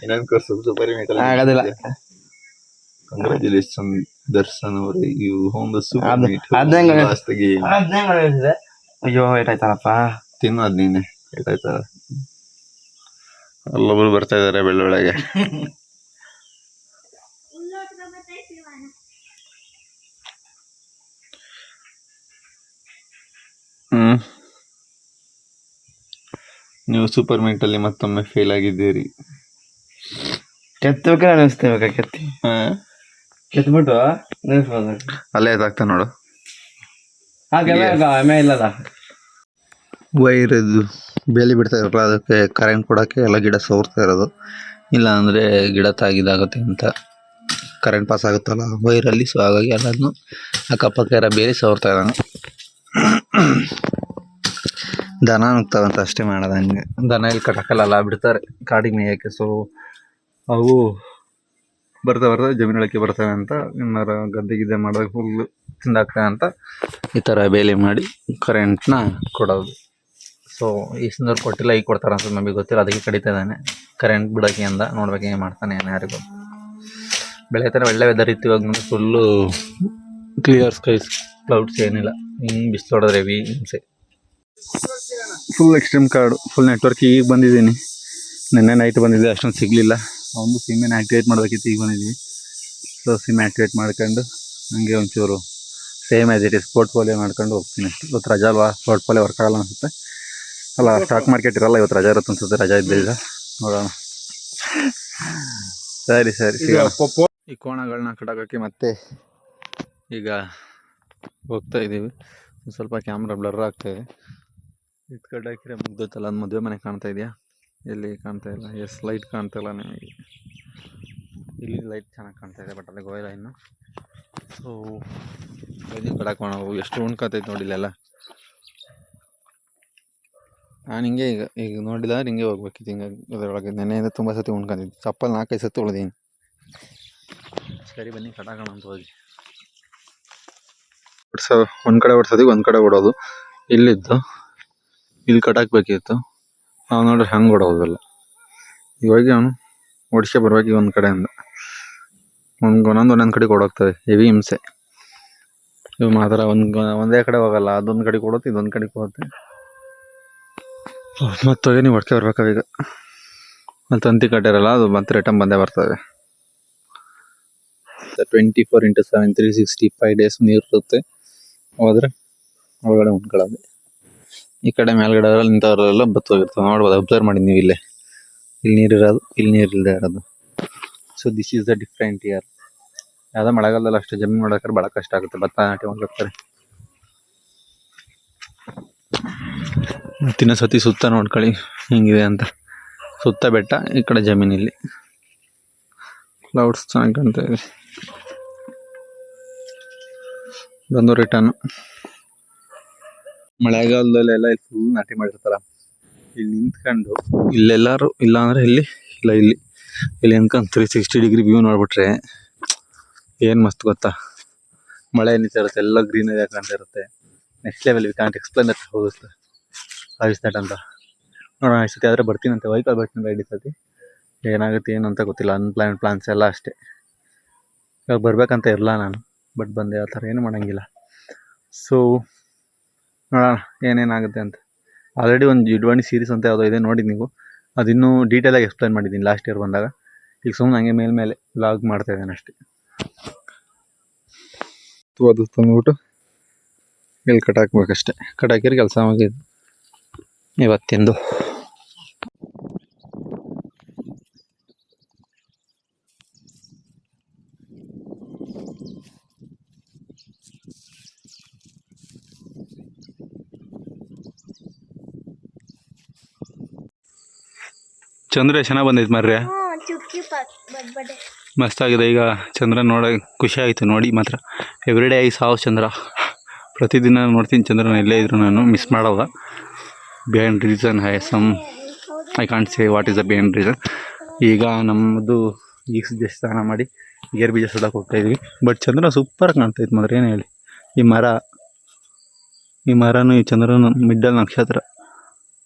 ಇನ್ನೊಂದು course super metal ಆಗೋದಿಲ್ಲ. Congratulation Darshan ಅವರೇ, you home the super meet. ಅಯ್ಯೋ ಏಟಾಯ್ತಾರಪ್ಪ. ತಿನ್ನು ಅದ್ ನೀನೆ, ಏಟಾಯ್ತ. ಅಲ್ಲೊಬ್ರು ಬರ್ತಾ ಇದಾರೆ ಬೆಳ್ಳೊಳಗೆ. ನೀವು ಸೂಪರ್ ಮೀಟ್ ಅಲ್ಲಿ ಮತ್ತೊಮ್ಮೆ ಫೇಲ್ ಆಗಿದ್ದೀರಿ. ಕೆತ್ತಬೇಕ ನೆನೆಸ್ತೇವೆ, ಕೆತ್ತಿ ಕೆತ್ಬಿಟ್ಟು ನೆನೆಸ್ಬೋದು. ಅಲ್ಲೇ ಇದಾಗ್ತಾ ನೋಡು. ಹಾಗೆ ಇಲ್ಲದ ವೈರ್ ಇದು ಬೇಲಿ ಬಿಡ್ತಾ ಇರಲ್ಲ, ಅದಕ್ಕೆ ಕರೆಂಟ್ ಕೊಡೋಕ್ಕೆ ಎಲ್ಲ ಗಿಡ ಸವರ್ತಾ ಇರೋದು. ಇಲ್ಲ ಅಂದರೆ ಗಿಡ ತಾಗಿದಾಗುತ್ತೆ ಅಂತ ಕರೆಂಟ್ ಪಾಸ್ ಆಗುತ್ತಲ್ಲ ವೈರಲ್ಲಿ. ಸೊ ಹಾಗಾಗಿ ಎಲ್ಲದನ್ನು ಅಕ್ಕಪಕ್ಕ ಇರೋ ಬೇಲಿ ಸವರ್ತಾ ಇದ್ದಾನೆ. ದನ ನುಗ್ತಾವಂತ ಅಷ್ಟೇ ಮಾಡೋದು. ಹಂಗೆ ದನ ಇಲ್ಲಿ ಕಟ್ಟಕ್ಕಲ್ಲ ಬಿಡ್ತಾರೆ ಕಾಡಿಗೆ ಮೇಯಕ್ಕೆ. ಸೊ ಅವು ಬರ್ತಾ ಜಮೀನೊಳಕ್ಕೆ ಬರ್ತವೆ ಅಂತ, ಇನ್ನಾರ ಗದ್ದೆ ಗಿದ್ದೆ ಮಾಡೋದು ಹುಲ್ಲು ತಿಂದಾಗ್ತವೆ ಅಂತ ಈ ಥರ ಬೇಲಿ ಮಾಡಿ ಕರೆಂಟ್ನ ಕೊಡೋದು. ಸೊ ಈ ಸಂದರ್ಭ ಕೊಟ್ಟಿಲ್ಲ, ಈಗ ಕೊಡ್ತಾರೆ ಅಂತ ನಮಗೆ ಗೊತ್ತಿಲ್ಲ, ಅದಕ್ಕೆ ಕಡಿತಾ ಇದ್ದಾನೆ ಕರೆಂಟ್ ಬಿಡೋಕೆ ಅಂದ. ನೋಡ್ಬೇಕು ಏನು ಮಾಡ್ತಾನೆ ಏನು, ಯಾರಿಗೂ. ಬೆಳಗ್ಗೆ ಒಳ್ಳೆ ವೆದರ್ ಇತ್ತು. ಇವಾಗ ಮುಂದೆ ಫುಲ್ಲು ಕ್ಲಿಯರ್ ಸ್ಕೈಸ್, ಕ್ಲೌಡ್ಸ್ ಏನಿಲ್ಲ. ಹಿಂಗೆ ಬಿಸಿಲು ಹೊಡೆದ್ರೆ ಹೆವಿ ಹಿಂಸೆ. Full extreme card, full network. ಈಗ ಬಂದಿದ್ದೀನಿ, ನಿನ್ನೆ ನೈಟ್ ಬಂದಿದ್ದೆ, ಅಷ್ಟೊಂದು ಸಿಗಲಿಲ್ಲ. ಒಂದು ಸಿಮ್ಮೇನ ಆ್ಯಕ್ಟಿವೇಟ್ ಮಾಡಬೇಕಿತ್ತು, ಈಗ ಬಂದಿದ್ವಿ. ಸೊ ಸಿಮ್ ಆ್ಯಕ್ಟಿವೇಟ್ ಮಾಡ್ಕೊಂಡು ಹಂಗೆ ಒಂಚೂರು same as it is portfolio ಮಾಡ್ಕೊಂಡು ಹೋಗ್ತೀನಿ ಅಷ್ಟು. ಇವತ್ತು ರಜಾ ಅಲ್ವಾ, ಪೋರ್ಟ್ಫೋಲಿಯೋ ವರ್ಕ್ ಆಗಲ್ಲ ಅನಿಸುತ್ತೆ. ಅಲ್ಲ, ಸ್ಟಾಕ್ ಮಾರ್ಕೆಟ್ ಇರಲ್ಲ ಇವತ್ತು, ರಜಾ ಇರುತ್ತೆ ಅನ್ಸುತ್ತೆ. ರಜಾ ಇದ್ದ ನೋಡೋಣ. ಸರಿ ಸಿಗೋಣ. ಈ ಕೋಣಗಳನ್ನ ಕಟಾಕೋಕ್ಕೆ ಮತ್ತೆ ಈಗ ಹೋಗ್ತಾ ಇದ್ದೀವಿ. ಸ್ವಲ್ಪ ಕ್ಯಾಮ್ರಾ ಬ್ಲರ್ ಆಗ್ತಾಯಿದೆ. ಇದು ಕಟ್ಟಾಕಿದ್ರೆ ಮುಗ್ದತ್ತಲ್ಲ. ಅದು ಮದುವೆ ಮನೆ ಕಾಣ್ತಾ ಇದೆಯಾ? ಎಲ್ಲಿ ಕಾಣ್ತಾ ಇಲ್ಲ. ಎಸ್, ಲೈಟ್ ಕಾಣ್ತಾ ಇಲ್ಲ ನಿಮಗೆ. ಇಲ್ಲಿ ಲೈಟ್ ಚೆನ್ನಾಗಿ ಕಾಣ್ತಾ ಇದೆ, ಬಟ್ ಅಲ್ಲಿಗೆ ಹೋಗಿಲ್ಲ ಇನ್ನು. ಸೊ ಇದು ಕಟಾಕೋಣ. ಎಷ್ಟು ಉಣ್ಕತೈತೆ ನೋಡಿ ಇಲ್ಲೆಲ್ಲ. ನಾನು ಹಿಂಗೆ ಈಗ ನೋಡಿಲ್ಲ, ಹಿಂಗೆ ಹೋಗ್ಬೇಕಿತ್ತು. ಹಿಂಗೆ ಅದರೊಳಗೆ ನೆನೆಯಿಂದ ತುಂಬ ಸತಿ ಉಣ್ಕೊಂಡಿದ್ದೆ. ಚಪ್ಪಲ್ 4-5 ಸತಿ ಉಳಿದೀನಿ. ಸರಿ ಬನ್ನಿ ಕಟಾಕೋಣ ಅಂತ ಹೋಗಿ. ಒಂದು ಕಡೆ ಓಡಿಸೋದಿಗೆ ಒಂದು ಕಡೆ ಓಡೋದು. ಇಲ್ಲಿದ್ದು ಇಲ್ಲಿ ಕಟಾಕ್ಬೇಕಿತ್ತು. ನಾವು ನೋಡ್ರಿ ಹಂಗೆ ಓಡೋದಲ್ಲ. ಇವಾಗ ಅವನು ಓಡಿಸೇ ಬರ್ಬೇಕು ಒಂದು ಕಡೆಯಿಂದ. ಒಂದೊಂದು ಕಡೆಗೆ ಓಡೋಗ್ತದೆ, ಹೆವಿ ಹಿಂಸೆ. ಇವು ಮಾತ್ರ ಒಂದೇ ಕಡೆ ಹೋಗಲ್ಲ. ಅದೊಂದು ಕಡೆಗೆ ಓಡುತ್ತೆ, ಇದೊಂದು ಕಡೆಗೆ ಹೋಗುತ್ತೆ. ಮತ್ತೆ ನೀವು ಹೊಡ್ಕೆ ಬರ್ಬೇಕಾಗ ಈಗ. ಅಲ್ಲಿ ತಂತಿ ಕಟ್ಟಿರಲ್ಲ, ಅದು ಮತ್ತೆ ರಿಟರ್ನ್ ಬಂದೇ ಬರ್ತದೆ. 24/7 365 ಡೇಸ್ ನೀರು ಇರುತ್ತೆ. ಹೋದ್ರೆ ಒಳಗಡೆ ಉಣ್ಕೊಳ್ಳೋದು. ಈ ಕಡೆ ಮೇಲ್ಗಡೆ ನಿಂತವರೆಲ್ಲ ಬತ್ತೋಗಿರ್ತವೆ. ನೋಡ್ಬೋದು, ಅಬ್ಸರ್ವ್ ಮಾಡಿ ನೀವು. ಇಲ್ಲಿ ನೀರಿರೋದು, ಇಲ್ಲಿ ನೀರಿಲ್ಲದೆ ಇರೋದು. So this is the different year. ಯಾವುದೋ ಮಳೆಗಾಲದಲ್ಲಿ ಅಷ್ಟೇ ಜಮೀನು ಮಾಡೋಕೆ ಭಾಳ ಕಷ್ಟ ಆಗುತ್ತೆ. ಭತ್ತ ನಾಟಿ ಮಾಡ್ಬೇಕಾರೆ. ಮತ್ತಿನ್ನ ಸತಿ ಸುತ್ತ ನೋಡ್ಕೊಳ್ಳಿ ಹೆಂಗಿದೆ ಅಂತ. ಸುತ್ತ ಬೆಟ್ಟ, ಈ ಕಡೆ ಜಮೀನಿಲ್ಲಿ ಕ್ಲೌಡ್ಸ್ ಚೆನ್ನಾಗಿ ಕಾಣ್ತಾ ಇದೆ. ಬಂದು ರಿಟರ್ನ್. ಮಳೆಗಾಲದಲ್ಲೆಲ್ಲ ಇಲ್ಲಿ ಫುಲ್ ನಾಟಿ ಮಾಡಿರ್ತಾರ. ಇಲ್ಲಿ ನಿಂತ್ಕೊಂಡು ಇಲ್ಲೆಲ್ಲರೂ ಇಲ್ಲ ಅಂದರೆ ಇಲ್ಲಿ ನಿಂತ್ಕೊಂಡು 360 ಡಿಗ್ರಿ ವ್ಯೂ ನೋಡ್ಬಿಟ್ರೆ ಏನು ಮಸ್ತ್ ಗೊತ್ತಾ. ಮಳೆ ನಿಂತಿರುತ್ತೆ, ಎಲ್ಲ ಗ್ರೀನರಿ ಕಾಣ್ತಾ ಇರುತ್ತೆ. Next level. We can't explain that how is that ಅಂತ. ನೋಡೋಣ, ಈ ಸತಿ ಆದರೆ ಬರ್ತೀನಂತೆ. ವೆಹಿಕಲ್ ಬರ್ತೀನಿ ರೈಡ್. ಈ ಸತಿ ಏನಾಗುತ್ತೆ ಏನು ಅಂತ ಗೊತ್ತಿಲ್ಲ. ಅನ್ಪ್ಲಾನ್ ಪ್ಲಾನ್ಸ್ ಎಲ್ಲ ಅಷ್ಟೇ. ಇವಾಗ ಬರ್ಬೇಕಂತ ಇರಲ್ಲ ನಾನು, ಬಟ್ ಬಂದೆ. ಆ ಥರ ಏನು ಮಾಡೋಂಗಿಲ್ಲ. ಸೊ ನೋಡೋಣ ಏನೇನಾಗುತ್ತೆ ಅಂತ. ಆಲ್ರೆಡಿ ಒಂದು ಜಿಡ್ವಾಣಿ ಸೀರೀಸ್ ಅಂತ ಯಾವುದೋ ಇದೆ, ನೋಡಿದ್ದು ನೀವು. ಅದಿನ್ನೂ ಡೀಟೇಲಾಗಿ ಎಕ್ಸ್ಪ್ಲೈನ್ ಮಾಡಿದ್ದೀನಿ ಲಾಸ್ಟ್ ಇಯರ್ ಬಂದಾಗ. ಈಗ ಸುಮ್ಮನೆ ಹಂಗೆ ಮೇಲೆ ವ್ಲಾಗ್ ಮಾಡ್ತಾ ಇದ್ದೇನೆ ಅಷ್ಟೇ. ಅದು ತಂದ್ಬಿಟ್ಟು ಇಲ್ಲಿ ಕಟಾಕ್ಬೇಕಷ್ಟೆ. ಕಟಾಕಿದ್ರೆ ಕೆಲಸ ಆಗಿದೆ ಇವತ್ತಿಂದು. ಚಂದ್ರ ಚೆನ್ನಾಗಿ ಬಂದೈತೆ ಮರ್ರೆ, ಮಸ್ತಾಗಿದೆ. ಈಗ ಚಂದ್ರ ನೋಡೋಕೆ ಖುಷಿ ಆಯಿತು ನೋಡಿ. ಮಾತ್ರ ಎವ್ರಿ ಡೇ ಐ ಸಾವ್ ಚಂದ್ರ. ಪ್ರತಿದಿನ ನೋಡ್ತೀನಿ ಚಂದ್ರನ, ಎಲ್ಲೇ ಇದ್ರು ನಾನು ಮಿಸ್ ಮಾಡೋದ. Behind reason I can't say what is the behind reason. ಈಗ ನಮ್ಮದು ಈಗ ಜಸ್ಟ್ ಸ್ನಾನ ಮಾಡಿ ಗೇರ್ ಬೀಜ ಸುಡಕ್ಕೆ ಹೋಗ್ತಾಯಿದ್ವಿ. ಬಟ್ ಚಂದ್ರ ಸೂಪರ್ ಕಾಣ್ತೈತೆ ಮಾತ್ರ. ಏನು ಹೇಳಿ, ಈ ಮರನೂ ಈ ಚಂದ್ರನ ಮಿಡ್ಡಲ್ ನಕ್ಷತ್ರ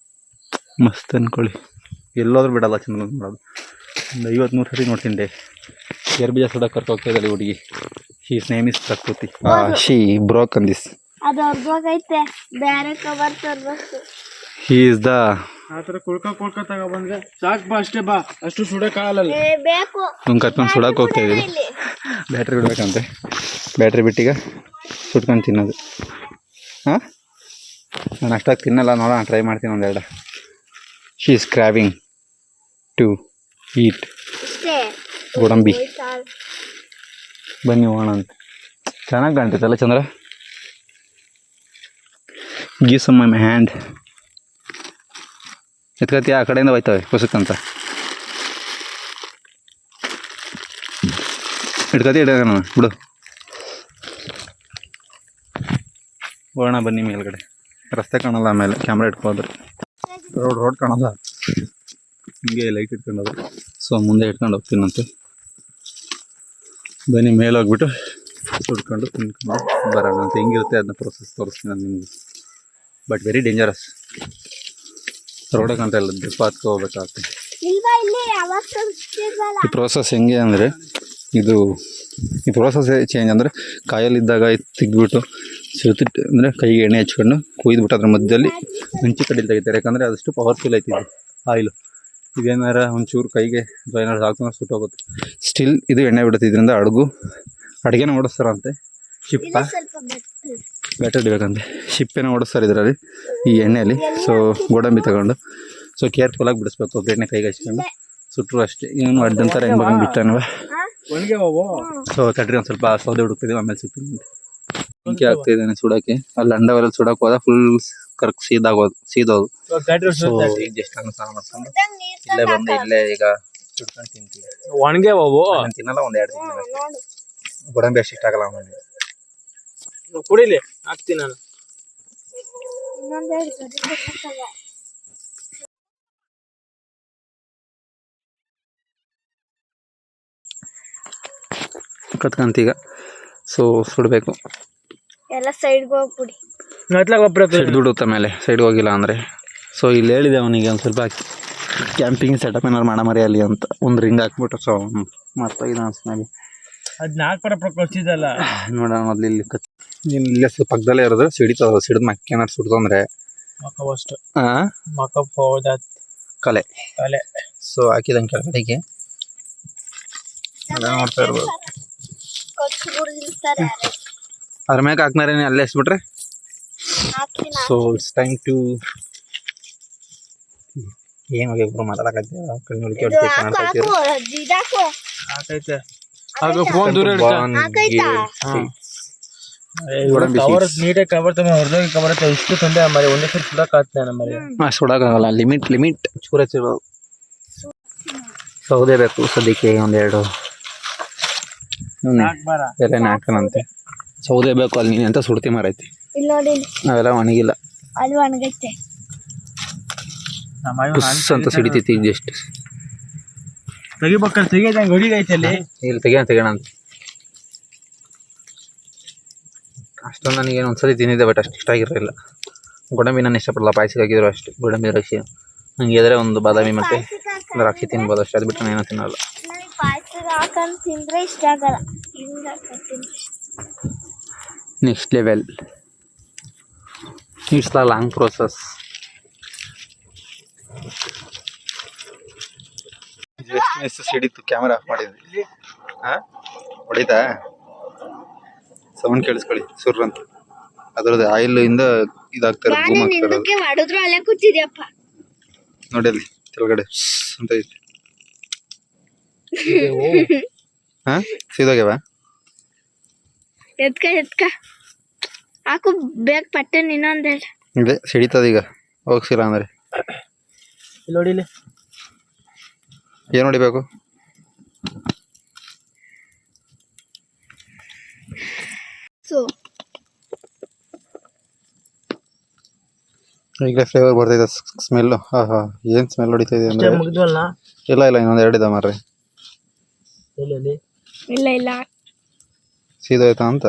ಮಸ್ತ್ ಅಂದ್ಕೊಳ್ಳಿ. ಎಲ್ಲಾದ್ರೂ ಬಿಡಲ್ಲ ಚಂದ್ರನ ನೋಡೋದು. ಒಂದು 50-100 ಸರಿ ನೋಡ್ತೀನಿ ಡೇ. ಗೇರ್ ಬೀಜ ಸುಡಕ್ಕೆ ಕರ್ಕೊ ಹೋಗ್ತಾ ಇದ್ದಾಳೆ ಹುಡುಗಿ. ಶೀಸ್ ನೇಮ್ ಇಸ್ ಪ್ರಕೃತಿ. She broken this. ಅದು ಅರ್ಧೋಗೈತೆ, ಬೇರೆ ಕವರ್ ತರ್ಬೇಕು. ಹಿ ಇಸ್ ದ ಆ ಥರ ಕುಳ್ಕ ತಗೊಬಂದ್ರೆ ಸಾಕು ಬಾ, ಅಷ್ಟೇ ಬಾ, ಅಷ್ಟು ಸುಡಕ್ಕಾಗಲ್ಲ. ಬೇಕು ಅವ್ನು ಕರ್ಕೊಂಡು ಸುಡಕ್ಕೆ ಹೋಗ್ತಾ ಇದ್ದೀವಿ. ಬ್ಯಾಟ್ರಿ ಬಿಡ್ಬೇಕಂತೆ. ಬ್ಯಾಟ್ರಿ ಬಿಟ್ಟೀಗ ಸುಟ್ಕೊಂಡು ತಿನ್ನೋದು. ಹಾಂ, ನಾನು ಅಷ್ಟಾಗಿ ತಿನ್ನಲ್ಲ, ನೋಡೋಣ ಟ್ರೈ ಮಾಡ್ತೀನಿ ಒಂದೆರಡು. She is craving to eat ಅಷ್ಟೇ. ಗೋಡಂಬಿ. ಬನ್ನಿ ಹೋಗೋಣ ಅಂತ. ಚೆನ್ನಾಗಿ ಕಾಣ್ತೈತಲ್ಲ Chandra? Give some my hand. ಎತ್ಕತ್ತಿ, ಆ ಕಡೆಯಿಂದ ಹೋಯ್ತವೆ ಕುಸಕ್ಕಂತ. ಇಡ್ಕೋಣ ಬಿಡು. ಹೋಗೋಣ ಬನ್ನಿ ಮೇಲ್ಗಡೆ. ರಸ್ತೆ ಕಾಣಲ್ಲ, ಆಮೇಲೆ ಕ್ಯಾಮ್ರಾ ಇಟ್ಕೊಂಡ್ರೆ ರೋಡ್ ಕಾಣಲ್ಲ. ಹಿಂಗೆ ಲೈಟ್ ಇಟ್ಕೊಂಡೋದು. ಸೊ ಮುಂದೆ ಇಟ್ಕೊಂಡು ಹೋಗ್ತೀನಂತೆ. ಬನ್ನಿ ಮೇಲೆ ಹೋಗ್ಬಿಟ್ಟು ಸುಡ್ಕೊಂಡು ತಿನ್ಕೊಂಡು ಬರೋಣ ಅಂತ. ಹೆಂಗಿರುತ್ತೆ ಅದನ್ನ ಪ್ರೊಸೆಸ್ ತೋರಿಸ್ತೀನಿ ನಾನು ನಿಮಗೆ. But very dangerous. ರೋಡೇ ಕಾಣ್ತಾ ಇಲ್ಲ, ಡ್ರಿಪ್ ಹಾಕಿ ಹೋಗ್ಬೇಕಾಗ್ತದೆ. ಇಲ್ವಾ ಇಲ್ಲಿ ಅವತ್ತು ಈ ಪ್ರೋಸೆಸ್ ಹೆಂಗೆ ಅಂದರೆ, ಈ ಪ್ರೋಸೆಸ್ ಚೇಂಜ್ ಅಂದರೆ ಕಾಯಲ್ಲಿದ್ದಾಗ ತೆಗ್ದುಬಿಟ್ಟು ಸುತ್ತಿಟ್ಟು ಅಂದರೆ ಕೈಗೆ ಎಣ್ಣೆ ಹಚ್ಕೊಂಡು ಕುಯ್ದುಬಿಟ್ಟು ಅದ್ರ ಮಧ್ಯದಲ್ಲಿ ಹಂಚಿ ಕಡ್ಡಿಲಿ ತೆಗಿತಾರೆ. ಯಾಕಂದರೆ ಅದಷ್ಟು ಪವರ್ಫುಲ್ ಐತಿ ಇದು ಆಯಿಲು. ಇದೇನಾರ ಒಂಚೂರು ಕೈಗೆ ಅಥವಾ ಏನಾರು ಹಾಕ್ತಾರೆ ಸುಟ್ಟೋಗುತ್ತೆ. ಸ್ಟಿಲ್ ಇದು ಎಣ್ಣೆ ಬಿಡುತ್ತೆ. ಇದರಿಂದ ಅಡುಗೆನ ಓಡಿಸ್ತಾರಂತೆ. ಶಿಪ್ಪ ಸ್ವಲ್ಪ ಬ್ಯಾಟರಿ ಹಿಡಿಬೇಕಂತೆ. ಶಿಪ್ಪೇನ ಓಡಿಸ್ತಾರೆ ಇದರಲ್ಲಿ, ಈ ಎಣ್ಣೆಯಲ್ಲಿ. ಸೊ ಗೋಡಂಬಿ ತಗೊಂಡು ಸೊ ಕೇರ್ಫುಲ್ಲಾಗಿ ಬಿಡಿಸ್ಬೇಕು. ಒಬ್ಬರನ್ನೇ ಕೈಗೆ ಹಚ್ಕೊಂಡು ಸುಟ್ಟರು ಅಷ್ಟೇ. ಏನು ಅಡ್ಡಂತಾರೆ ಹೆಂಗೆ ಬಂದು ಬಿಟ್ಟನವ. ಒಣಗೆ ಹೋಗು. ಸೊ ತಡ್ರಿ ಒಂದು ಸ್ವಲ್ಪ ಸೌದೆ ಹುಡುಕ್ತಿದ್ದೀವಿ, ಆಮೇಲೆ ಸಿಗ್ತೀನಿ ಅಂತ. ಬೆಂಕಿ ಆಗ್ತಿದ್ದಾನೆ ಸುಡೋಕ್ಕೆ. ಅಲ್ಲಿ ಅಂಡವರಲ್ಲಿ ಸುಡಕ್ಕೆ ಹೋದ ಫುಲ್ ಕರ್ಕ್ ಸೀದೋದು. ಸೊ ಈಗ ಜಸ್ಟ್ ನಾನು ಸ್ನಾನ ಮಾಡ್ಕೊಂಡು ಇಲ್ಲೇ ಬಂದು ಇಲ್ಲೇ ಈಗ ಸುಡ್ಕೊಂಡು ತಿಂತೀವಿ. ಒಣಗೆ ಹೋಗು. ನಾನು ತಿನ್ನಲ್ಲ, ಒಂದೆರಡು ತಿಂತೀನಿ. ಗೋಡಂಬಿ ಅಷ್ಟು ಇಷ್ಟ ಆಗಲ್ಲ ಆಮೇಲೆ. ಕುಡಿಲಿ, ಹಾಕ್ತೀನಿ ನಾನು. ಕತ್ಕಂತೀಗ. ಸೊ ಸುಡಬೇಕು. ಎಲ್ಲ ಸೈಡ್ಗೆ ಹೋಗ್ಬಿಡಿ. ಸೈಡ್ ದುಡುತ್ತ ಮೇಲೆ ಸೈಡ್ಗೆ ಹೋಗಿಲ್ಲ ಅಂದರೆ. ಸೊ ಇಲ್ಲಿ ಹೇಳಿದೆ ಅವನಿಗೆ ಒಂದು ಸ್ವಲ್ಪ ಕ್ಯಾಂಪಿಂಗ್ ಸೆಟಪ್ ಏನಾರು ಮಾಡಮರಿ ಅಲ್ಲಿ ಅಂತ. ಒಂದು ರಿಂಗ್ ಹಾಕ್ಬಿಟ್ಟು ಸೊ ಮರ್ತೋಗಿದೆ ಅನ್ಸ್ನಾಗಿ. ಅದನ್ನ ಹಾಕ್ಬಾರ ಕಳ್ಸಿದಲ್ಲ ನೋಡೋಣ. ಮೊದಲು ಇಲ್ಲಿ ಇಲ್ಲೇ ಪಕ್ಕದಲ್ಲೇ ಇರೋದು ಸಿಡಿತದ. ಸಿಡಿದು ಮಕ್ಕ ಏನಾರು ಸುಡ್ತಂದ್ರೆ ಮಕ್ಕವಷ್ಟು ಮಕ್ಕ ಹೋದ ಕಲೆ. ಸೊ ಹಾಕಿದಂಗೆ ಕೆಳಗಡೆಗೆ ನೋಡ್ತಾ ಇರ್ಬೋದು. ಅದ್ರ ಮ್ಯಾಗ ಹಾಕ್ನಾರೆ ಅಲ್ಲೇ ಎಸ್ಬಿಟ್ರೆ. ಸೊ ಇಟ್ಸ್ ಟೈಮ್ ಟು ಏನು ಒಬ್ಬರು ಮಾತಾಡಕತ್ತೀವಿ. ಕಣ್ಣುಳಿಕೆ ಹಾಕೈತೆ. ಆಗ ಫೋನ್ ದೂರ ಕವರ್ ನೀಟಾಗಿ ಕವರ್ ತಮ್ಮ ಹೊರದಾಗಿ ಕವರ್ ಇಷ್ಟು ತಂದೆ ಮರಿ ಒಂದೇ ಸರಿ ಸುಡಕ್ ಆಗ್ತಾನೆ ಮರಿ. ಸುಡಕ್ಕಾಗಲ್ಲ. ಲಿಮಿಟ್ ಚೂರ ಚಿರೋದು. ಸೌದೆ ಬೇಕು ಸದ್ಯಕ್ಕೆ ಒಂದೆರಡು. ಎಲೆನ ಹಾಕೋಣಂತೆ. ಸೌದೆ ಬೇಕು ಅಲ್ಲಿ ನೀನು ಅಂತ ಸುಡ್ತಿ ಮಾರೈತಿ. ನೋಡಿ ನಾವೆಲ್ಲ ಒಣಗಿಲ್ಲ. ಅಲ್ಲಿ ಒಣಗೈತೆ. ಪುಸ್ ಅಂತ ಸಿಡಿತೈತಿ ಜಸ್ಟ್. ತೆಗಿಬೇಕಂತ ತೆಗಿಯದಂಗೆ ಹೊಡಿಗೈತೆ ಅಲ್ಲಿ. ಇಲ್ಲಿ ತೆಗೋಣ ಅಂತ. ಅಷ್ಟೊಂದು ನನಗೇನು ಒಂದ್ಸತಿ ತಿಂದಿದ್ದೆ, ಬಟ್ ಅಷ್ಟು ಇಷ್ಟ ಆಗಿರಲಿಲ್ಲ. ಗೋಡಂಬಿ ನಾನು ಇಷ್ಟಪಡಲ್ಲ. ಪಾಯಸಕ್ಕೆ ಹಾಕಿದ್ರು ಅಷ್ಟೇ. ಗೋಡಂಬಿ ದ್ರಾಕ್ಷಿ ಹಂಗೆ ಎದ್ರೆ ಒಂದು ಬಾದಾಮಿ ಮತ್ತು ದ್ರಾಕ್ಷಿ ತಿನ್ಬೋದು ಅಷ್ಟೇ. ಅದು ಬಿಟ್ಟು ನಾನು ಏನೋ ತಿನ್ನಲ್ಲ. ಹಾಕೊಂಡು ತಿಂದ್ರೆ ಇಷ್ಟ ಆಗಲ್ಲ. Next level. It's the long process. ಎಷ್ಟು ಸಿಡಿತು. ಕ್ಯಾಮರಾ ಆಫ್ ಮಾಡಿದ್ವಿ. ಹಾಂ ಹೊಡಿತಾ ಸೌಂಡ್ ಕೇಳಿಸ್ಕೊಳ್ಳಿ ಸುರ್ರ ಅಂತ. ಅದರದ್ದು ಆಯಿಲ್ ಇಂದ ಇದಾಗ್ತಾ ಇರೋದು, ಬೂಮ್ ಆಗ್ತಾ ಇರೋದು. ಮಾಡಿದ್ರು ಅಲ್ಲೇ ಕೂತಿದ್ಯಪ್ಪ ನೋಡಿ ಅಲ್ಲಿ ಕೆಳಗಡೆ ಅಂತ ಐತಿ. ಹಾಂ ಸೀದೋಗ್ಯವ. ಎತ್ಕ ಹಾಕು ಬೇಗ ಪಟ್ಟೆ. ಇನ್ನೊಂದೆರಡು ಇದೆ ಸಿಡಿತದ ಈಗ. ಹೋಗ್ಸಿಲ್ಲ ಅಂದರೆ ನೋಡಿಲಿ ಏನು ಹೊಡಿಬೇಕು. ಈಗ ಫ್ಲೇವರ್ ಬರ್ತೈತೆ. ಸ್ಮೆಲ್ಲು ಹಾಂ ಹಾಂ ಏನು ಸ್ಮೆಲ್ ಹೊಡಿತಾ ಇದೆ ಅಂದರೆ. ಇಲ್ಲ ಇನ್ನೊಂದು ಎರಡು ಇದೆ ಮಾರ್ರಿ. ಇಲ್ಲ ಸೀದೋಯ್ತಾ ಅಂತ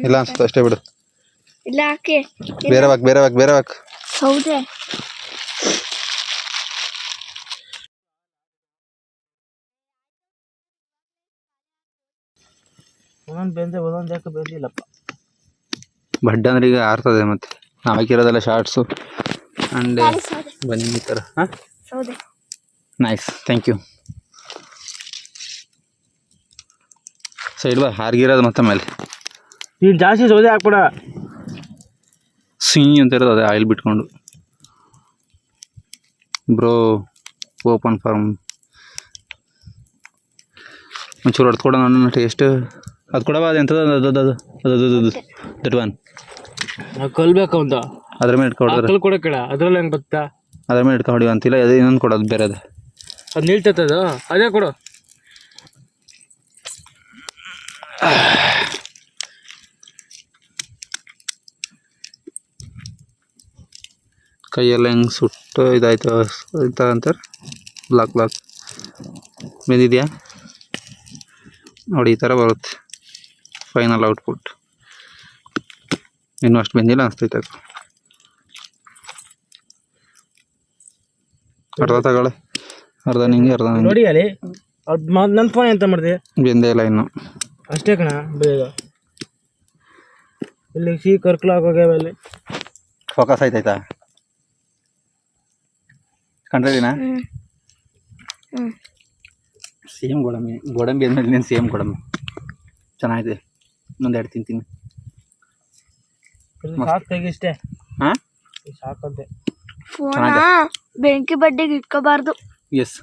ಇಲ್ಲ ಅನ್ಸುತ್ತೆ. ಅಷ್ಟೇ ಬಿಡು. ಇಲ್ಲ ಹಾಕಿ ಬೇರೆ ಹಾಕ್ ಸೌದೆ ಒಂದೊಂದು ಬೆಂದೆ ಒಂದೊಂದು ಯಾಕೆ ಬೆಂದಿಲ್ಲಪ್ಪ. ಬಡ್ಡೆ ಅಂದ್ರೆ ಈಗ ಆರ್ತದೆ ಮತ್ತೆ ನಾವು ಹಾಕಿರೋದೆಲ್ಲ ಶಾರ್ಟ್ಸು ಆ್ಯಂಡ್ ಗಾಳಿ ಸೌದೆ ಬನ್ನಿ ಈ ಥರ. ಹಾಂ, ಸೌದೆ ನೈಸ್, ಥ್ಯಾಂಕ್ ಯು. ಸೈಡ್ ಬಾ, ಹಾರ್ಗಿರೋದು ಮತ್ತೆ ಮೇಲೆ ಈಗ ಜಾಸ್ತಿ ಸೌದೆ ಹಾಕ್ಬಿಡ. ಸಿಹಿ ಅಂತ ಇರೋದು ಅದೇ ಆಯಿಲ್ ಬಿಟ್ಕೊಂಡು. ಬ್ರೋ ಓಪನ್ ಫಾರ್ಮ್ ಒಂಚೂರು ಹೊಡೆದು ಕೊಡೋಣ ನನ್ನ ಟೇಸ್ಟ್. ಅದು ಕೊಡವ, ಅದು ಎಂಥದ್ದು ಅದು ದಟ್ ಒನ್ ಕಲ್ಬೇಕು ಅಂತ ಅದ್ರ ಮೇಲೆ ಇಟ್ಕೊಡಿದ್ರೆ ಕಲ್ ಕೊಡೋ ಕೇಳ ಅದ್ರಲ್ಲಿ ಹೆಂಗೆ ಗೊತ್ತಾ? ಅದ್ರ ಮೇಲೆ ಇಟ್ಕೊಂಡು ಅಂತಿಲ್ಲ, ಅದೇ ಇನ್ನೊಂದು ಕೊಡೋದು ಬೇರೆ ಅದು. ಅದು ನಿಲ್ತದ ಅದೇ ಕೊಡು. ಕೈಯೆಲ್ಲ ಹೆಂಗೆ ಸುಟ್ಟು ಇದಾಯ್ತು ಇಂಥ ಅಂತಾರೆ. ಬ್ಲಾಕ್ ಬೆಂದಿದೆಯಾ ನೋಡಿ, ಈ ಥರ ಬರುತ್ತೆ ಫೈನಲ್ ಔಟ್ಪುಟ್. ಇನ್ನೂ ಅಷ್ಟು ಬೆಂದಿಲ್ಲ ಅನಿಸ್ತೈತೆ. ಅರ್ಧ ತಗೊಳ್ಳೆ, ಅರ್ಧ ನಿಂಗೆ ಅರ್ಧ ನಿಂಗೆ. ನೋಡಿ ಅಲ್ಲಿ ನನ್ನ ಫೋನ್ ಎಂತ ಮಾಡಿದೆ? ಬೆಂದೇ ಇಲ್ಲ ಇನ್ನು. ಅಷ್ಟೇ ಕಣ ಬೇಗ. ಇಲ್ಲಿ ಸಿಹಿ ಕರ್ಕಲಾಗೋಗ್ಯಾವ ಅಲ್ಲಿ. ಫೋಕಸ್ ಆಯ್ತಾಯ್ತಾ ಕಂಡ್ರಿನಾ? ಸೇಮ್ ಗೋಡಂಬಿ ಅಂದ್ಮೇಲೆ ನೀನು ಸೇಮ್ ಗೋಡಂಬಿ ಚೆನ್ನಾಗಿದೆ. ಇನ್ನೊಂದೆರಡು ತಿಂತೀನಿ. ಸಾಕು ತೆಗಿಷ್ಟೇ. ಹಾಂ, ಸಾಕಂತೆ. ಫೋನ ಬೆಂಕಿ ಬಡ್ಡಿಗೆ ಇಟ್ಕೋಬಾರ್ದು. ಎಸ್,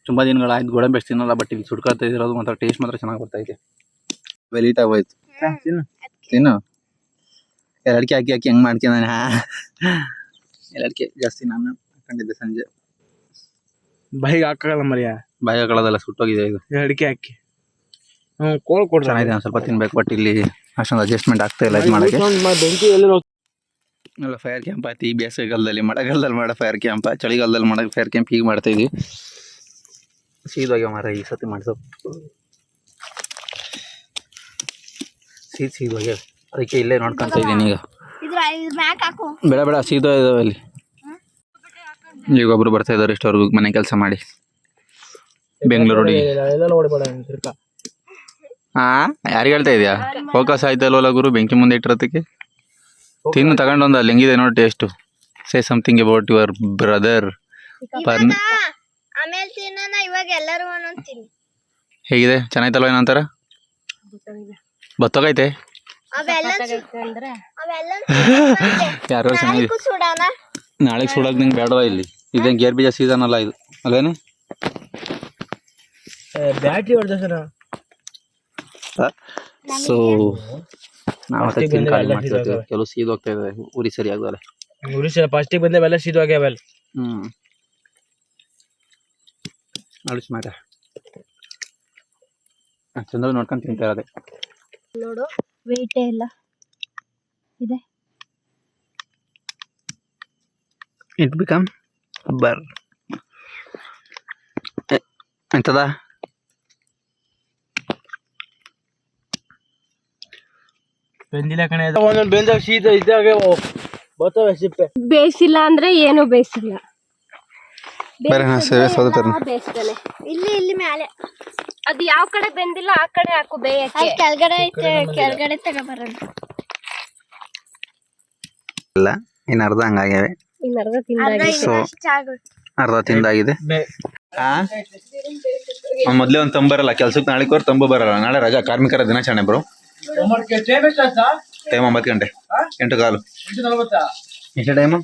ತುಂಬ ದಿನಗಳಾಯ್ತು ಗೋಡಂಬಿ ಅಷ್ಟು ತಿನ್ನಲ್ಲ, ಬಟ್ ಈಗ ಸುಡ್ಕೊಳ್ತಾ ಇರೋದು ಮಾತ್ರ ಟೇಸ್ಟ್ ಮಾತ್ರ ಚೆನ್ನಾಗಿ ಬರ್ತೈತೆ. ವೆಲೀಟ್ ಆಗೋಯ್ತು. ತಿನ್ನು. ಎರಡಕ್ಕೆ ಹಾಕಿ ಹೆಂಗೆ ಮಾಡ್ಕೊಂಡಾನೆ. ಎರಡಕ್ಕೆ ಜಾಸ್ತಿ ನಾನು ಹಾಕೊಂಡಿದ್ದೆ ಸಂಜೆ. ಬಾಯಿಗೆ ಹಾಕಲ್ಲ ಮರಿಯ, ಬಾಯಿ ಹಾಕೊಳ್ಳೋದೆಲ್ಲ ಸುಟ್ಟೋಗಿದೆ ಇದು. ಅಡಿಕೆ ಹಾಕಿ ಕೋಲ್ ಕೊಡ್ರಿ. ಚೆನ್ನಾಗಿದೆ, ಒಂದು ಸ್ವಲ್ಪ ತಿನ್ಬೇಕು, ಬಟ್ ಇಲ್ಲಿ ಅಷ್ಟೊಂದು ಅಡ್ಜಸ್ಟ್ಮೆಂಟ್ ಆಗ್ತಾ ಇಲ್ಲ ಇದು ಮಾಡೋಕ್ಕೆ. ಬೆಂಕಿ ಎಲ್ಲ ಎಲ್ಲ ಫೈರ್ ಕ್ಯಾಂಪ್ ಆಯ್ತು ಈ ಬೇಸಿಗೆಗಾಲದಲ್ಲಿ. ಮಳೆಗಾಲದಲ್ಲಿ ಮಾಡೋ ಫೈರ್ ಕ್ಯಾಂಪ್, ಚಳಿಗಾಲದಲ್ಲಿ ಮಾಡೋ ಫೈರ್ ಕ್ಯಾಂಪ್ ಈಗ ಮಾಡ್ತಾ ಇದೀವಿ. ಸೀದೋಗ್ಯ ಮಾರ ಈ ಸತಿ ಮಾಡಿಸೋ ಸೀದೋಗ್ಯ, ಅದಕ್ಕೆ ಇಲ್ಲೇ ನೋಡ್ಕೊಂತ ಇದ್ದೀನಿ ಈಗ. ಇದ್ರ ಮ್ಯಾಕ್ ಹಾಕು. ಬೇಡ ಸೀದೋ ಇದಾವೆ ಅಲ್ಲಿ. ಈಗ ಒಬ್ರು ಬರ್ತಾ ಇದ್ದಾರೆ ಇಷ್ಟವ್ರಿಗೂ ಮನೆ ಕೆಲಸ ಮಾಡಿ ಬೆಂಗಳೂರಿಗೆ. ಎಲ್ಲ ಹೊಡಿಬೇಡ ತಿರ್ಕ. ಯಾರಿಗೆ ಹೇಳ್ತಾ ಇದೆಯಾ? ಫೋಕಸ್ ಆಯ್ತಲ್ವಲ್ಲ ಗುರು, ಬೆಂಕಿ ಮುಂದೆ ಇಟ್ಟಿರೋದಕ್ಕೆ. ತಿನ್ನು ತಗೊಂಡೊಂದು ಅಲ್ಲಿ ಹೆಂಗಿದೆ ನೋಡಿ taste. Say something about your brother. ಆಮೇಲೆ ತಿನ್ನೋಣ, ಇವಾಗ ಎಲ್ಲರೂ ಒಂದೊಂದು ತಿನ್ನಿ. ಹೇಗಿದೆ, ಚೆನ್ನಾಯ್ತಲ್ವ ಏನಂತಾರ? ಬತ್ತೋಗೈತೆ ಅವೆಲ್ಲ ಯಾರು ಚೆನ್ನಾಗಿದೆ. ಸುಡೋಣ. ನಾಳೆಗೆ ಸುಡೋಕೆ ನಿಂಗೆ ಬೇಡವಾ? ಇಲ್ಲಿ ಇದೇನು ಗೇರ್ ಬೀಜ ಸೀಸನ್ ಅಲ್ಲ ಇದು, ಅಲ್ಲೇನೆ? ಬ್ಯಾಟ್ರಿ ಹೊಡೆದ ಸೊ ನಾವು ಖಾಲಿ ಮಾಡ್ತಿರ್ತೀವಿ. ಕೆಲವು ಸೀದ್ ಹೋಗ್ತಾ ಇದಾವೆ, ಉರಿ ಸರಿ ಆಗಲ್ಲ. ಉರಿ ಸರಿ ಫಸ್ಟಿಗೆ ಬಂದೆ ಬೆಲ್ಲ ಸೀದು ಆಗ್ಯಾವ. ಅಳಿಸ್ ಮಾರ ಚಂದ್ರ ನೋಡ್ಕೊಂಡು ತಿಂತಾ ಇರೋದೆ. ನೋಡು ವೆಯ್ಟೇ ಇಲ್ಲ ಇದೆ. ಇಟ್ ಬಿಕಮ್ ಬರ್ ಎಂತದ ಬೆಂದಿಲ್ಲ ಕಣೆ. ಒಂದೊಂದು ಬೆಂದಾಗ ಶೀತ ಇದ್ದಾಗ ಬರ್ತವೆ ಸಿಪ್ಪೆ. ಬೇಯಿಸಿಲ್ಲ ಅಂದ್ರೆ ಏನು ಬೇಯಿಸಿಲ್ಲ. ಬೇರೆ ಸೋದತಾರೆ ಬೇಯಿಸ್ತಾನೆ. ಇಲ್ಲಿ ಮೇಲೆ ಅದು ಯಾವ ಕಡೆ ಬೆಂದಿಲ್ಲ ಆ ಕಡೆ ಹಾಕು ಬೇಯಕ್ಕೆ. ಕೆಳಗಡೆ ಐತೆ, ಕೆಳಗಡೆ ತಗೋಬರೋದು. ಇಲ್ಲ, ಇನ್ನು ಅರ್ಧ ಹಂಗಾಗ್ಯಾವೆ. ಸೊ ಅರ್ಧ ತಿಂದಾಗಿದೆ. ಮೊದ್ಲೇ ಒಂದು ತಂಬರಲ್ಲ ಕೆಲ್ಸಕ್ಕೆ, ನಾಳೆಕೋರ್ ತಂಬು ಬರಲ್ಲ. ನಾಳೆ ರಜಾ, ಕಾರ್ಮಿಕರ ದಿನಾಚರಣೆ ಬ್ರೋ. ಟೈಮ್ 9 ಗಂಟೆ, 8:15. ಎಷ್ಟು ಟೈಮು?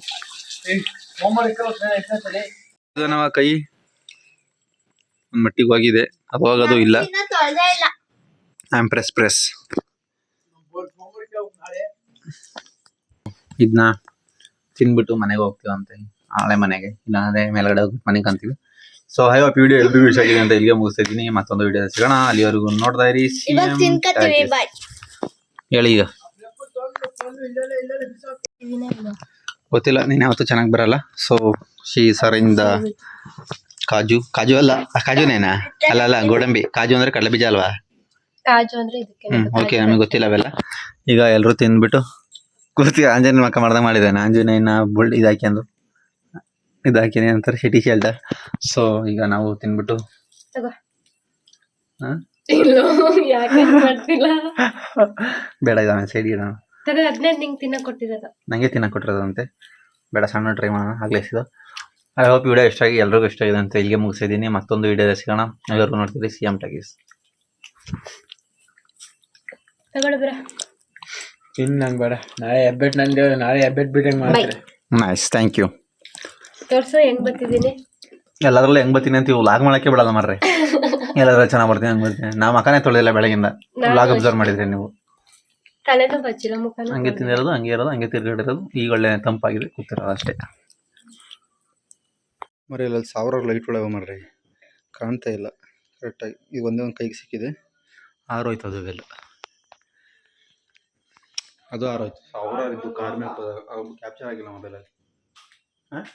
ನಾವು ಕೈ ಒಂದು ಮಟ್ಟಿಗೆ ಹೋಗಿದೆ, ಅದು ಹೋಗೋದು ಇಲ್ಲ. ಪ್ರೆಸ್ ಇದನ್ನ ತಿನ್ಬಿಟ್ಟು ಮನೆಗೆ ಹೋಗ್ತೀವಂತೆ, ಹಳೆ ಮನೆಗೆ. ಇಲ್ಲಾಂದ್ರೆ ಮೇಲ್ಗಡೆ ಹೋಗ್ಬಿಟ್ಟು ಮನೆಗೆ ಅಂತೀವಿ. ಸೊ ಐ ಹೋಪ್ ವಿಡಿಯೋ ಎಲ್ರಿಗೂ ಇಷ್ಟ ಆಗಿದೆ ಅಂತ ಇಲ್ಲಿಗೆ ಮುಗಿಸ್ತಾ ಇದ್ದೀನಿ. ಮತ್ತೊಂದು ವಿಡಿಯೋ ಸಿಗೋಣ, ಅಲ್ಲಿವರೆಗೂ ನೋಡ್ತಾ ಇರಿ. ಹೇಳಿ ಈಗ. ಗೊತ್ತಿಲ್ಲ, ನೀನು ಯಾವತ್ತೂ ಚೆನ್ನಾಗಿ ಬರಲ್ಲ. ಸೊ ಸರಿಂದ ಕಾಜು ಅಲ್ಲ, ಕಾಜುನೇನಾ? ಅಲ್ಲ ಗೋಡಂಬಿ. ಕಾಜು ಅಂದ್ರೆ ಕಡಲೆ ಬೀಜ ಅಲ್ವಾ? ಕಾಜು ಅಂದ್ರೆ ಇದಕ್ಕೆ. ಓಕೆ, ನಮಗೆ ಗೊತ್ತಿಲ್ಲ ಅವೆಲ್ಲ. ಈಗ ಎಲ್ಲರೂ ತಿಂದ್ಬಿಟ್ಟು ಕೂರ್ತಿ ಆಂಜನೇಯ ಮಕ್ಕ ಮಾಡ್ದಂಗೆ ಮಾಡಿದ್ದಾನೆ. ಆಂಜನೇಯನ ಬುಲ್ಡ್ ಇದಾಕಿನಿ ಅಂತಾರೆ ಸಿಟಿ ಶೆಲ್ಟರ್. ಸೊ ಈಗ ನಾವು ತಿನ್ಬಿಟ್ಟು ಇಲ್ಲ ಯಾಕೆ ಮಾಡ್ತಿಲ್ಲ ಬೇಡ ಇದನ್ನ ಸೈಡ್ ಇಡೋಣ. ತಗ ಅದನ್ನೇ ನಿಂಗೆ ತಿನ್ನಕ್ ಕೊಟ್ಟಿರೋದು. ನನಗೆ ತಿನ್ನಕ್ಕೆ ಕೊಟ್ಟಿರೋದಂತೆ. ಬೇಡ ಸಣ್ಣ ಟ್ರೈ ಮಾಡೋಣ ಆಗ್ಲೇಸಿದ್ದು. ಐ ಹೋಪ್ ವಿಡಿಯೋ ಇಷ್ಟ ಆಗಿ ಎಲ್ರಿಗೂ ಇಷ್ಟ ಆಗಿದೆ ಅಂತ ಇಲ್ಲಿಗೆ ಮುಗಿಸಿದ್ದೀನಿ. ಮತ್ತೊಂದು ವಿಡಿಯೋದಲ್ಲಿ ಸಿಗೋಣ. ಎಲ್ಲರಿಗೂ ನೋಡ್ತೀರಿ CM ಟಾಕೀಸ್. ತಗೊಳ್ಳಿ ಬರ ಇನ್ನು ನಂಗೆ ಬೇಡ. ನಾಳೆ ಹೆಬ್ಬೆಟ್ ಬಿಟ್ಟಂಗೆ ಮಾಡ್ತಾರೆ. Nice, thank you. ತೋರ್ಸು ಹೆಂಗ್ ಬರ್ತಿದ್ದೀನಿ. ಎಲ್ಲದ್ರಲ್ಲೂ ಹೆಂಗ್ ಬರ್ತೀನಿ ಅಂತ ವ್ಲಾಗ್ ಮಾಡಕ್ಕೆ ಬಿಡಲ್ಲ ಮರ್ರಿ. ಎಲ್ಲಾದ್ರೂ ಚೆನ್ನಾಗಿ ಬರ್ತೀನಿ ಹಂಗೆ ಬರ್ತೀನಿ. ನಾವು ಮಕ್ಕನೇ ತೊಳೆದಿಲ್ಲ ಬೆಳಗಿಂದ. ವ್ಲಾಗ್ ಅಬ್ಸರ್ವ್ ಮಾಡಿದ್ರಿ ನೀವು. ತಲೆನೂ ಬಚ್ಚಿಲ್ಲ ಮುಖನೂ ಹಂಗೆ ತಿಂದಿರೋದು, ಹಂಗೆ ಇರೋದು, ಹಂಗೆ ತಿರ್ಗಾಡಿರೋದು. ಈಗ ಒಳ್ಳೆ ತಂಪಾಗಿದೆ ಕೂತಿರೋದು ಅಷ್ಟೇ. ಮರಿ ಅಲ್ಲಿ 1000 ಲೈಟ್ ಒಳಗೆ ಮರ್ರಿ ಕಾಣ್ತಾ ಇಲ್ಲ ಕರೆಕ್ಟಾಗಿ. ಈಗ ಒಂದೇ ಒಂದು ಕೈಗೆ ಸಿಕ್ಕಿದೆ. ಆರೋಯ್ತು ಅದು ಎಲ್ಲ. ಅದು ಆರೋಯ್ತು. 1000 ಇದ್ದು ಕಾರ್ ಮೇಲೆ ಕ್ಯಾಪ್ಚರ್ ಆಗಿಲ್ಲ ಮೊಬೈಲಲ್ಲಿ. ಹಾಂ